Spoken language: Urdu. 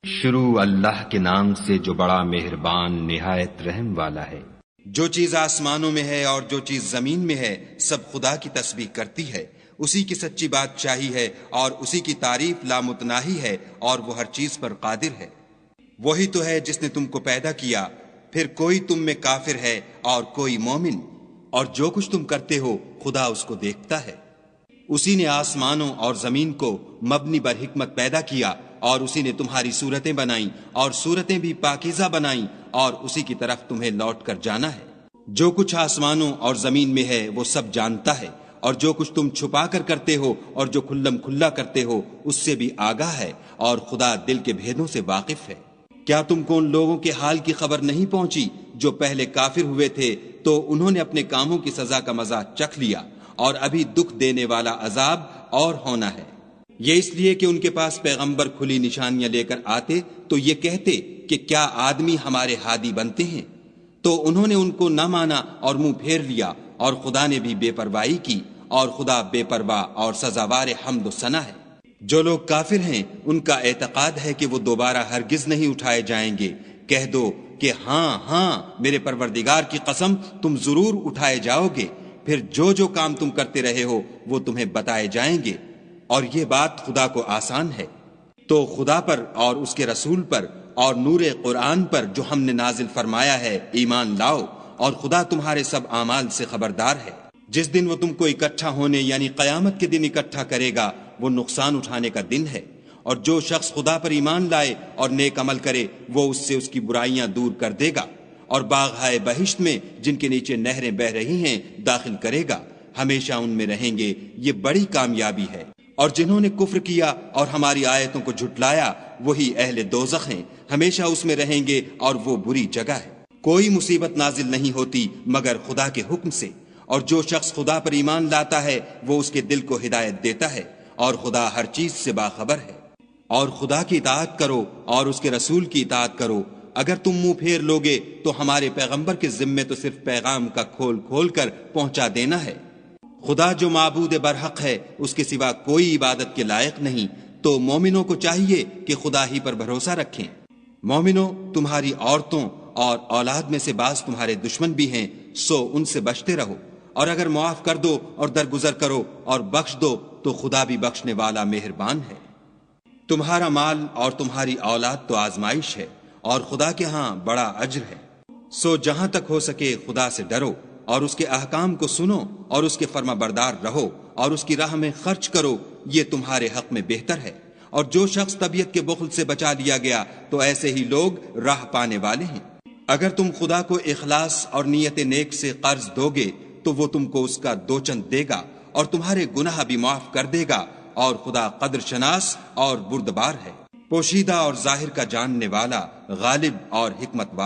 شروع اللہ کے نام سے جو بڑا مہربان نہایت رحم والا ہے۔ جو چیز آسمانوں میں ہے اور جو چیز زمین میں ہے سب خدا کی تسبیح کرتی ہے، اسی کی سچی بادشاہی ہے اور اسی کی تعریف لامتناہی ہے اور وہ ہر چیز پر قادر ہے۔ وہی تو ہے جس نے تم کو پیدا کیا، پھر کوئی تم میں کافر ہے اور کوئی مومن، اور جو کچھ تم کرتے ہو خدا اس کو دیکھتا ہے۔ اسی نے آسمانوں اور زمین کو مبنی بر حکمت پیدا کیا، اور اسی نے تمہاری صورتیں بنائیں اور صورتیں بھی پاکیزہ بنائیں، اور اسی کی طرف تمہیں لوٹ کر جانا ہے۔ جو کچھ آسمانوں اور زمین میں ہے وہ سب جانتا ہے، اور جو کچھ تم چھپا کر کرتے ہو اور جو کھلم کھلا کرتے ہو اس سے بھی آگاہ ہے، اور خدا دل کے بھیدوں سے واقف ہے۔ کیا تم کو ان لوگوں کے حال کی خبر نہیں پہنچی جو پہلے کافر ہوئے تھے تو انہوں نے اپنے کاموں کی سزا کا مزہ چکھ لیا، اور ابھی دکھ دینے والا عذاب اور ہونا ہے۔ یہ اس لیے کہ ان کے پاس پیغمبر کھلی نشانیاں لے کر آتے تو یہ کہتے کہ کیا آدمی ہمارے ہادی بنتے ہیں، تو انہوں نے ان کو نہ مانا اور منہ پھیر لیا، اور خدا نے بھی بے پرواہی کی، اور خدا بے پرواہ اور سزاوار حمد و ثنا ہے۔ جو لوگ کافر ہیں ان کا اعتقاد ہے کہ وہ دوبارہ ہرگز نہیں اٹھائے جائیں گے۔ کہہ دو کہ ہاں ہاں میرے پروردگار کی قسم تم ضرور اٹھائے جاؤ گے، پھر جو جو کام تم کرتے رہے ہو وہ تمہیں بتائے جائیں گے، اور یہ بات خدا کو آسان ہے۔ تو خدا پر اور اس کے رسول پر اور نور قرآن پر جو ہم نے نازل فرمایا ہے ایمان لاؤ، اور خدا تمہارے سب اعمال سے خبردار ہے۔ جس دن وہ تم کو اکٹھا ہونے یعنی قیامت کے دن اکٹھا کرے گا وہ نقصان اٹھانے کا دن ہے، اور جو شخص خدا پر ایمان لائے اور نیک عمل کرے وہ اس سے اس کی برائیاں دور کر دے گا، اور باغہائے بہشت میں جن کے نیچے نہریں بہ رہی ہیں داخل کرے گا، ہمیشہ ان میں رہیں گے، یہ بڑی کامیابی ہے۔ اور جنہوں نے کفر کیا اور ہماری آیتوں کو جھٹلایا وہی اہل دوزخ ہیں، ہمیشہ اس میں رہیں گے اور وہ بری جگہ ہے۔ کوئی مصیبت نازل نہیں ہوتی مگر خدا کے حکم سے، اور جو شخص خدا پر ایمان لاتا ہے وہ اس کے دل کو ہدایت دیتا ہے، اور خدا ہر چیز سے باخبر ہے۔ اور خدا کی اطاعت کرو اور اس کے رسول کی اطاعت کرو۔ اگر تم منہ پھیر لوگے تو ہمارے پیغمبر کے ذمے تو صرف پیغام کا کھول کھول کر پہنچا دینا ہے۔ خدا جو معبود برحق ہے اس کے سوا کوئی عبادت کے لائق نہیں، تو مومنوں کو چاہیے کہ خدا ہی پر بھروسہ رکھیں۔ مومنوں، تمہاری عورتوں اور اولاد میں سے بعض تمہارے دشمن بھی ہیں، سو ان سے بچتے رہو، اور اگر معاف کر دو اور درگزر کرو اور بخش دو تو خدا بھی بخشنے والا مہربان ہے۔ تمہارا مال اور تمہاری اولاد تو آزمائش ہے، اور خدا کے ہاں بڑا اجر ہے۔ سو جہاں تک ہو سکے خدا سے ڈرو، اور اس کے احکام کو سنو اور اس کے فرما بردار رہو، اور اس کی راہ میں خرچ کرو، یہ تمہارے حق میں بہتر ہے۔ اور جو شخص طبیعت کے بخل سے بچا لیا گیا تو ایسے ہی لوگ راہ پانے والے ہیں۔ اگر تم خدا کو اخلاص اور نیت نیک سے قرض دو گے تو وہ تم کو اس کا دو چند دے گا، اور تمہارے گناہ بھی معاف کر دے گا، اور خدا قدر شناس اور بردبار ہے، پوشیدہ اور ظاہر کا جاننے والا، غالب اور حکمت والا۔